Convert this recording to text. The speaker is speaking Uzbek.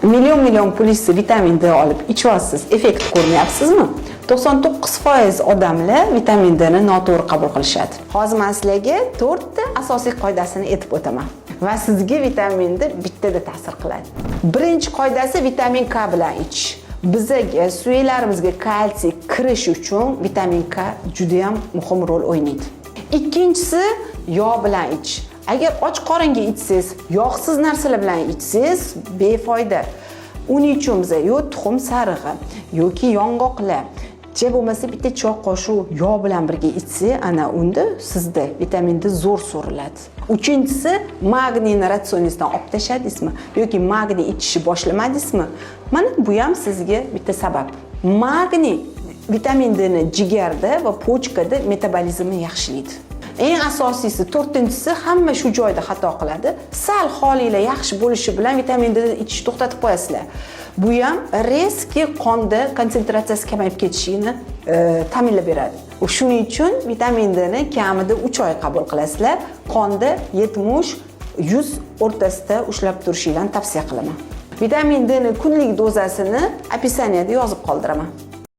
million pulisi vitamin D olib ichyapsiz, effekt ko'rmayapsizmi? 99% odamlar vitamin D ni noto'g'ri qabul qilishadi. Hozir men sizlarga 4 ta asosiy qoidasini aytib o'taman. Va sizga vitamin D bittada ta'sir qiladi. Birinchi qoidasi vitamin K bilan ichish. Bizga suylarimizga kalsiy kirish uchun vitamin K juda ham muhim rol o'ynaydi. Ikkinchisi yog' bilan ichish. Agar och qoringa ichsangiz, yog'siz narsalar bilan ichsangiz befoyda. Uning uchun biz yo tuxum sarig'i yoki yong'oqlar bo'lmasa bitta choy qoshiq yog' bilan birga ichsa, ana unda sizda vitamin D zo'r so'riladi. Uchinchisi, magniyni ratsioningizdan olib tashladingizmi yoki magniy ichishni boshlamadingizmi? Mana bu ham sizga bitta sabab. Magniy vitamin D ni jigarda va pochkada metabolizmni yaxshilaydi. Eng asosiysi, to'rtinchisi, hamma shu joyda xato qiladi. Sal holinglar yaxshi bo'lishi bilan vitamin D ichishni to'xtatib qo'yasizlar. Bu ham reski qonda konsentratsiyasi kamayib ketishini ta'minlab beradi. Shuning uchun vitamin D ni kamida 3 oy qabul qilasizlar. Qonda 70-100 o'rtasida ushlab turishinglarni tavsiya qilaman. Vitamin D ni kunlik dozasini opisaniyada yozib qoldiraman.